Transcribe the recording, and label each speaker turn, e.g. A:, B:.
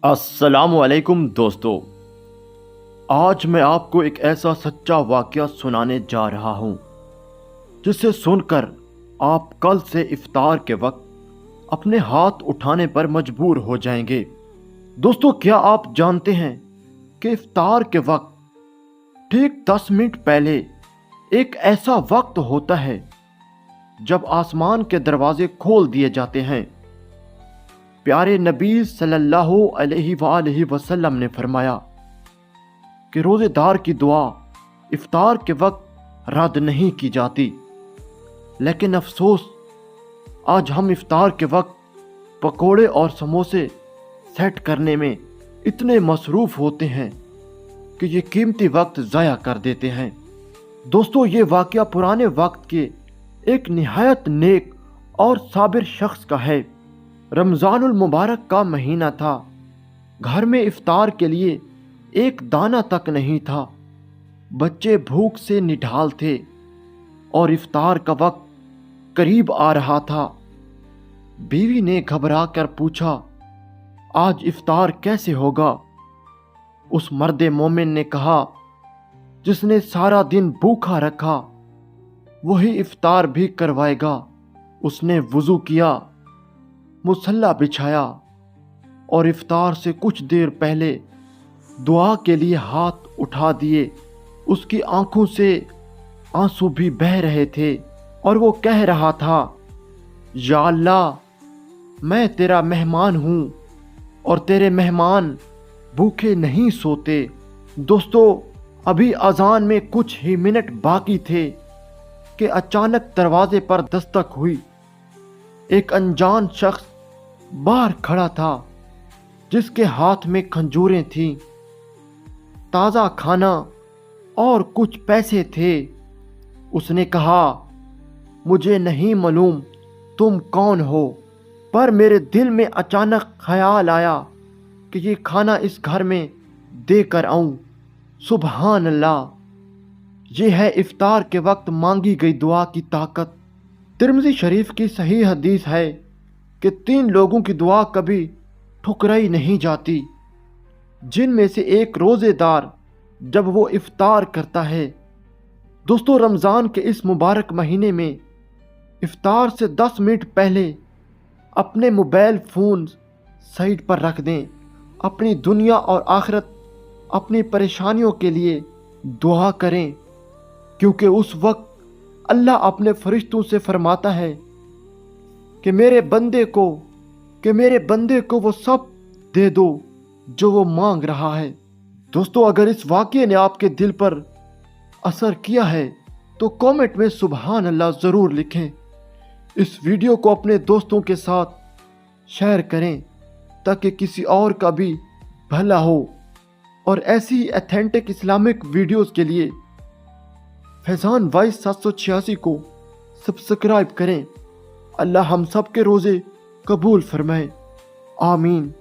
A: अस्सलाम वालेकुम दोस्तों। आज मैं आपको एक ऐसा सच्चा वाक़या सुनाने जा रहा हूँ जिसे सुनकर आप कल से इफ्तार के वक्त अपने हाथ उठाने पर मजबूर हो जाएंगे। दोस्तों, क्या आप जानते हैं कि इफ्तार के वक्त ठीक 10 मिनट पहले एक ऐसा वक्त होता है जब आसमान के दरवाजे खोल दिए जाते हैं। प्यारे नबी सल्लल्लाहु अलैहि वसल्लम ने फरमाया कि रोज़ेदार की दुआ इफ्तार के वक्त रद्द नहीं की जाती, लेकिन अफसोस आज हम इफ्तार के वक्त पकोड़े और समोसे सेट करने में इतने मसरूफ़ होते हैं कि ये कीमती वक्त ज़ाया कर देते हैं। दोस्तों, ये वाक़या पुराने वक्त के एक निहायत नेक और साबिर शख्स का है। रमज़ानुल मुबारक का महीना था। घर में इफ्तार के लिए एक दाना तक नहीं था। बच्चे भूख से निढाल थे और इफ्तार का वक्त करीब आ रहा था। बीवी ने घबरा कर पूछा, आज इफ्तार कैसे होगा? उस मर्दे मोमिन ने कहा, जिसने सारा दिन भूखा रखा वही इफ्तार भी करवाएगा। उसने वुज़ू किया, मुसल्ला बिछाया और इफ्तार से कुछ देर पहले दुआ के लिए हाथ उठा दिए। उसकी आंखों से आंसू भी बह रहे थे और वो कह रहा था, या अल्लाह, मैं तेरा मेहमान हूँ और तेरे मेहमान भूखे नहीं सोते। दोस्तों, अभी अजान में कुछ ही मिनट बाकी थे कि अचानक दरवाजे पर दस्तक हुई। एक अनजान शख्स बाहर खड़ा था जिसके हाथ में खंजूरें थीं, ताज़ा खाना और कुछ पैसे थे। उसने कहा, मुझे नहीं मालूम तुम कौन हो, पर मेरे दिल में अचानक ख्याल आया कि ये खाना इस घर में दे कर आऊं। सुबहान अल्लाह, ये है इफ्तार के वक्त मांगी गई दुआ की ताकत। तिरमिज़ी शरीफ की सही हदीस है कि 3 लोगों की दुआ कभी ठुकराई नहीं जाती, जिनमें से एक रोज़ेदार जब वो इफ्तार करता है। दोस्तों, रमज़ान के इस मुबारक महीने में इफ्तार से 10 मिनट पहले अपने मोबाइल फ़ोन साइड पर रख दें। अपनी दुनिया और आखिरत, अपनी परेशानियों के लिए दुआ करें, क्योंकि उस वक्त अल्लाह अपने फरिश्तों से फरमाता है कि मेरे बंदे को वो सब दे दो जो वो मांग रहा है। दोस्तों, अगर इस वाक़ये ने आपके दिल पर असर किया है तो कमेंट में सुबहान अल्लाह ज़रूर लिखें। इस वीडियो को अपने दोस्तों के साथ शेयर करें ताकि किसी और का भी भला हो। और ऐसी ऑथेंटिक इस्लामिक वीडियोस के लिए फैज़ान वॉइस 786 को सब्सक्राइब करें। अल्लाह हम सब के रोज़े कबूल फरमाए। आमीन।